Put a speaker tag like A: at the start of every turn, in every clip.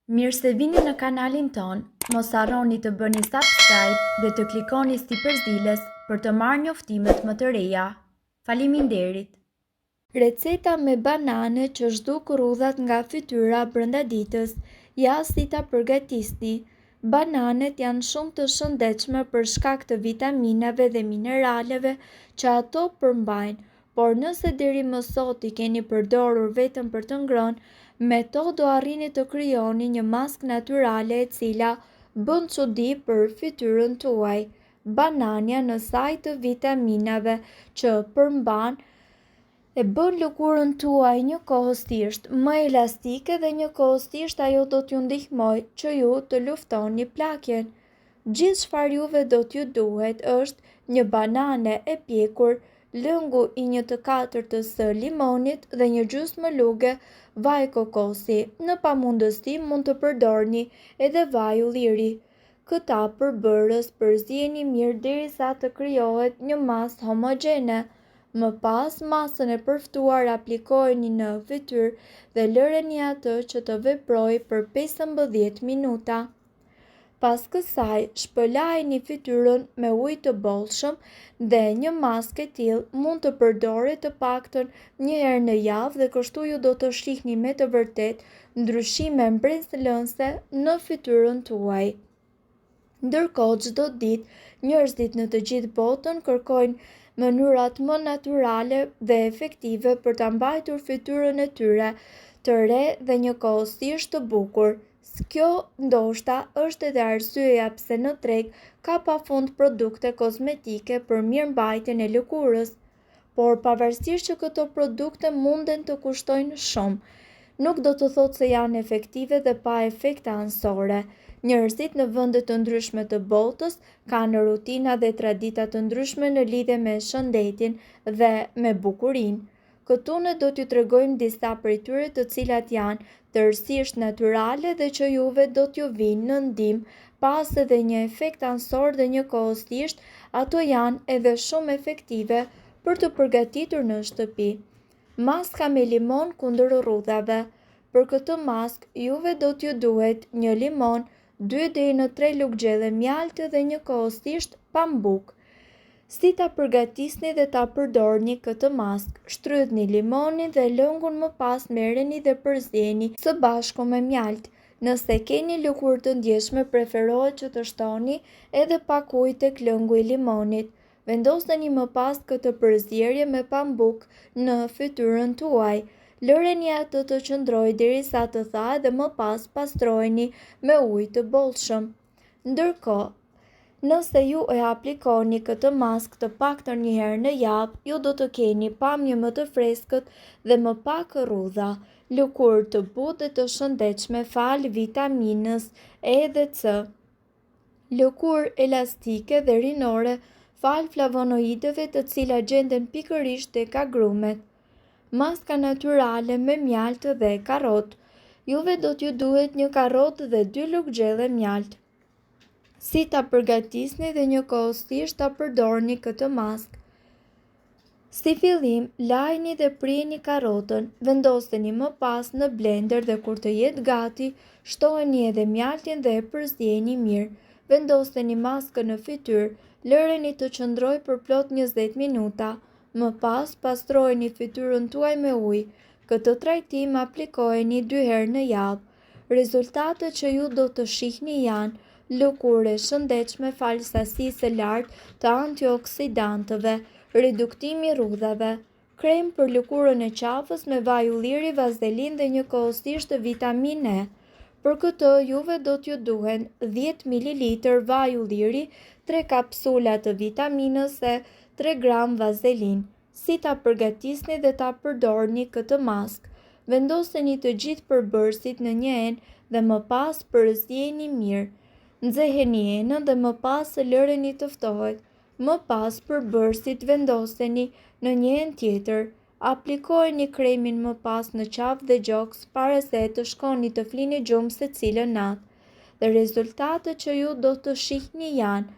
A: Mirë se vini në kanalin ton, mos harroni të bëni subscribe dhe të klikoni si përzieles për të marrë njoftimet më të reja. Faleminderit! Receta me banane që zhduk rrudhat nga fytyra brenda ditës, ja si ta përgatisni. Bananet janë shumë të shëndetshme për shkak të vitaminave dhe mineraleve që ato përmbajnë, por nëse deri më sot i keni përdorur vetëm për të ngrënë, me to do arrini të krijoni një maskë natyrale e cila bën çudi për fytyrën tuaj. Banania në saj të vitaminave që përmban e bën lëkurën tuaj njëkohësisht më elastike dhe njëkohësisht ajo do t'ju ndihmojë që ju të luftoni plakjen. Gjithë çfarë juve do t'ju duhet është një banane e pjekur, lëngu i 1/4 së limonit dhe një gjysmë luge vaj kokosi. Në pamundësi mund të përdorni edhe vaj ulliri. Këta përbërës përzieni mirë derisa të krijohet një masë homogjene. Më pas, masën e përftuar aplikojeni në fytyrë dhe lëreni atë që të veprojë për 15 minuta. Pas kësaj, shpëlajini fytyrën me ujë të bollshëm dhe një maskë e tillë mund të përdoret të paktën një herë në javë dhe kështu ju do të shihni me të vërtetë ndryshime mbretëlënse në fytyrën tuaj. Ndërkohë çdo ditë, njerëzit në të gjithë botën kërkojnë mënyrat më natyrale dhe efektive për ta mbajtur fytyrën e tyre të re dhe njëkohësisht të bukur. Kjo ndoshta është edhe arsyeja pse në treg ka pafund produkte kozmetike për mirëmbajtjen e lëkurës, por pavarësisht që këto produkte munden të kushtojnë shumë, nuk do të thotë se janë efektive dhe pa efekte anësore. Njerëzit në vende të ndryshme të botës kanë rutina dhe tradita të ndryshme në lidhje me shëndetin dhe me bukurinë. Këtu ne do t'ju tregojmë disa prej tyre të cilat janë tërësisht natyrale dhe që juve do t'ju vinë në ndihmë, pas edhe një efekt anësor dhe njëkohësisht ato janë edhe shumë efektive për të përgatitur në shtëpi. Maska me limon kundër rrudhave. Për këtë maskë juve do t'ju duhet një limon, 2 deri në 3 lugë gjelle mjalti dhe njëkohësisht pambuk. Si ta përgatisni dhe ta përdorni këtë maskë? Shtrydhni limonin dhe lëngun, më pas merreni dhe përzieni së bashku me mjalt. Nëse keni lëkurë të ndjeshme, preferohet që të shtoni edhe pak ujë tek lëngu i limonit. Vendoseni më pas këtë përzierje me pambuk në fytyrën tuaj. Lëreni atë të qëndrojë derisa të thahet dhe më pas pastrojeni me ujë të bollshëm. Ndërkohë, nëse ju e aplikoni këtë maskë të paktën një herë në javë, ju do të keni pamje më të freskët dhe më pak rrudha, lëkurë të butë dhe të shëndetshme fal vitaminës E dhe C, lëkurë elastike dhe rinore fal flavonoidëve të cilat gjenden pikërisht tek agrumet. Maska natyrale me mjalt dhe karrot. Juve do t'ju duhet një karrotë dhe 2 lugë gjelle mjalt. Si ta përgatisni dhe njëkohësisht ta përdorni këtë maskë? Si fillim, lajini dhe prijeni karrotën, vendoseni më pas në blender dhe kur të jetë gati, shtoheni edhe mjaltin dhe e përzieni mirë. Vendoseni maskën në fytyrë, lëreni të qëndrojë për plot 20 minuta. Më pas, pastrojeni fytyrën tuaj me ujë. Këtë trajtim aplikojeni 2 herë në javë. Rezultatet që ju do të shihni janë lëkurë e shëndetshme fal sasisë së lartë të antioksidantëve, reduktimi i rrudhave, krem për lëkurën e qafës me vaj ulliri, vazelinë dhe njëkohësisht vitaminë E. Për këtë juve do t'ju duhen 10 ml vaj ulliri, 3 kapsula të vitaminës E, 3 gram vazelinë. Si ta përgatisni dhe ta përdorni këtë maskë? Vendoseni të gjithë përbërësit në një enë dhe më pas përzieni mirë. Nxeheni enën dhe më pas lëreni të ftohet. Më pas përbërësit vendoseni në një enë tjetër. Aplikojeni kremin më pas në qafë dhe gjoks para se të shkoni të flini gjumë secilën natë. Dhe rezultatet që ju do të shihni janë: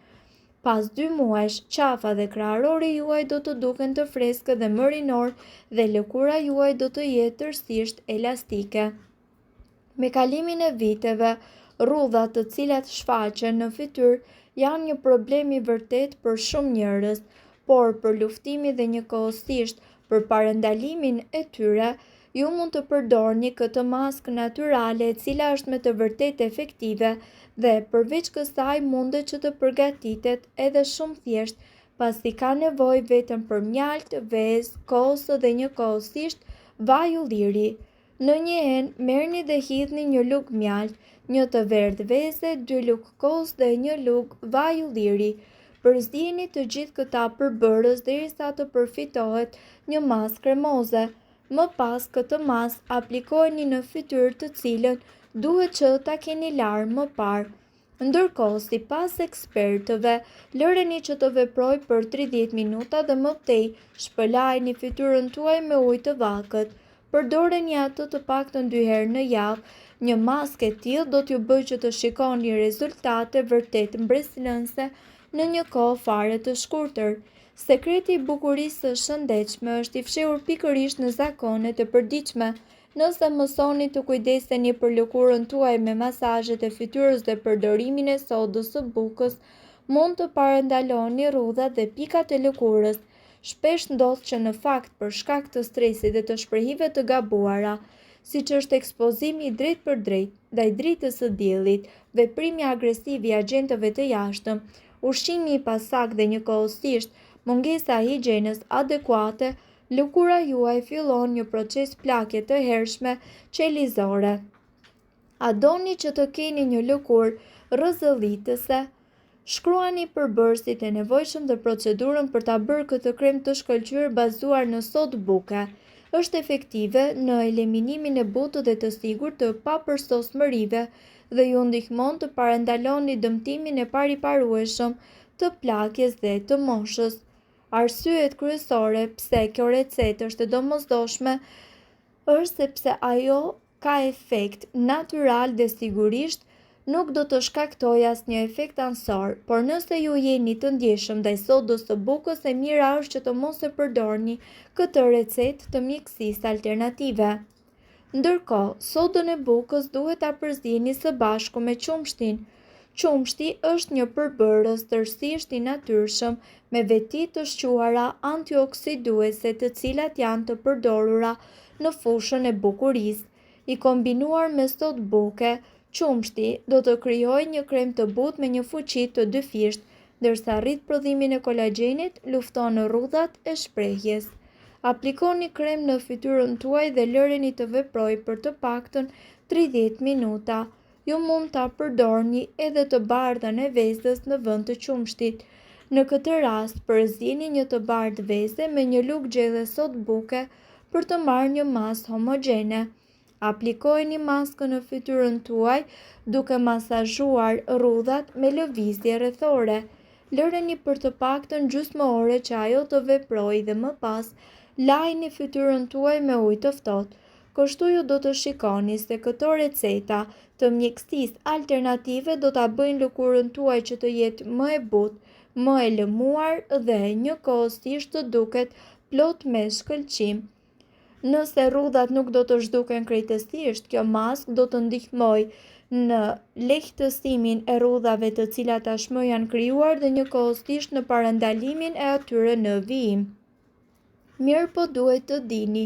A: pas 2 muajsh, qafa dhe krahërori juaj do të duken të freskët dhe më rinor dhe lëkura juaj do të jetë tërësisht elastike. Me kalimin e viteve, rrudhat të cilat shfaqen në fytyrë janë një problem i vërtet për shumë njerëz, por për luftimin dhe njëkohësisht për parandalimin e tyre, ju mund të përdorni këtë maskë natyrale e cila është me të vërtetë efektive dhe përveç kësaj mundet që të përgatitet edhe shumë thjesht, pasi ka nevojë vetëm për mjalt, vezë, kosë dhe njëkohësisht vaj ulliri. Në një enë, merrni dhe hidhni një lug mjalt, një të verdhë veze, 2 lug kosë dhe 1 lug vaj ulliri. Përzieni të gjithë këta përbërës derisa të përfitohet një masë kremoze. Më pas këtë masë aplikojeni në fytyrë të cilën duhet që ta keni larë më parë. Ndërkohë, sipas ekspertëve, lëreni që të veprojë për 30 minuta dhe më tej, shpëlajini fytyrën tuaj me ujë të vakët. Përdoreni atë të paktën 2 herë në javë. Një maskë e tillë do t'ju bëjë që të shikoni rezultate vërtet mbretërense në një kohë fare të shkurtër. Sekreti i bukurisë së shëndetshme është i fshehur pikërisht në zakonet e përditshme. Nëse mësoni të kujdeseni për lëkurën tuaj me masazhet e fytyrës dhe përdorimin e sodës së bukës, mund të parandaloni rrudhat dhe pikat e lëkurës. Shpesh ndodh që në fakt për shkak të stresit dhe të shprehive të gabuara, siç është ekspozimi drejt për drejt ndaj dritës së diellit, veprimi agresiv i agjentëve të jashtëm, ushqimi i pasaktë dhe njëkohësisht mungesa e higjienës adekuate, lëkura juaj fillon një proces plakje të hershme qelizore. A doni që të keni një lëkurë rrëzëllitëse? Shkruani përbërësit e nevojshëm dhe procedurën për ta bërë këtë krem të shkëlqyer bazuar në sodë buke. Është efektive në eliminimin e butët dhe të sigurt të papërsosmërive dhe ju ndihmon të parandaloni dëmtimin e pariparueshëm të plakjes dhe të moshës. Arsyet kryesore pse kjo recetë është e domosdoshme është sepse ajo ka efekt natyral dhe sigurisht nuk do të shkaktoj asnjë efekt ansor, por nëse ju jeni të ndjeshëm ndaj sodës së bukës, e mira është që të mos e përdorni këtë recetë të mjekësisë alternative. Ndërkohë, sodën e bukës duhet ta përzieni së bashku me qumshtin. Qumshti është një përbërës tërësisht i natyrshëm me veti të shquara antioksiduese të cilat janë të përdorura në fushën e bukurisë. I kombinuar me sodë buke, qumshti do të krijojë një krem të butë me një fuqi të dyfisht, ndërsa rrit prodhimin e kolagjenit, lufton rrudhat e shprehjes. Aplikoni krem në fytyrën tuaj dhe lëreni të veprojë për të paktën 30 minuta. Ju mund ta përdorni edhe të bardhën e vezës në vend të qumshtit. Në këtë rast, përzieni një të bardhë veze me një lugë gjelle sodë buke për të marrë një masë homogjene. Aplikojeni maskën në fytyrën tuaj duke masazhuar rrudhat me lëvizje rrethore. Lëreni për të paktën gjysmë ore që ajo të veprojë dhe më pas lajini fytyrën tuaj me ujë të ftohtë. Kështu ju do të shikoni se këto receta të mjekësisë alternative do ta bëjnë lëkurën tuaj që të jetë më e butë, më e lëmuar dhe njëkohësisht të duket plot me shkëlqim. Nëse rrudhat nuk do të zhduken krejtësisht, kjo maskë do të ndihmojë në lehtësimin e rrudhave të cilat tashmë janë krijuar dhe njëkohësisht në parandalimin e atyre në vijim. Mirë po duhet të dini,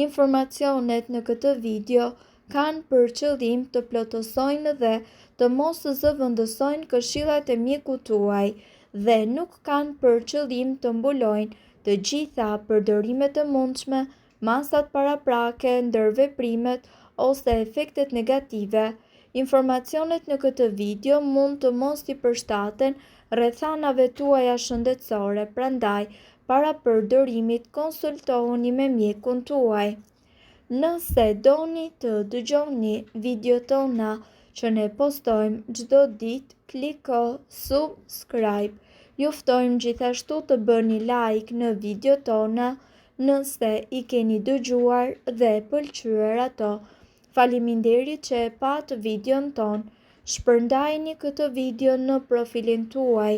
A: informacionet në këtë video kanë për qëllim të plotësojnë dhe të mos zëvendësojnë këshillat e mjekut tuaj dhe nuk kanë për qëllim të mbulojnë të gjitha përdorimet e mundshme, masat paraprake, ndërveprimet ose efektet negative. Informacionet në këtë video mund të mos i përshtaten rrethanave tuaja shëndetësore, prandaj, para përdorimit konsultohuni me mjekun tuaj. Nëse doni të dëgjoni video tona që ne postojmë çdo ditë, kliko subscribe. Ju ftojmë gjithashtu të bëni like në video tona nëse i keni dëgjuar dhe pëlqyer ato. Faleminderit që e pat videon ton. Shpërndajini këtë video në profilin tuaj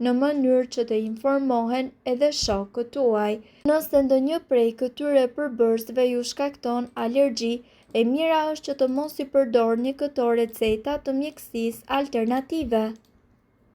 A: në mënyrë që të informohen edhe shokët tuaj. Nëse ndonjë prej këtyre përbërësve ju shkakton alergji, e mira është që të mos i përdorni këto receta të mjekësisë alternative.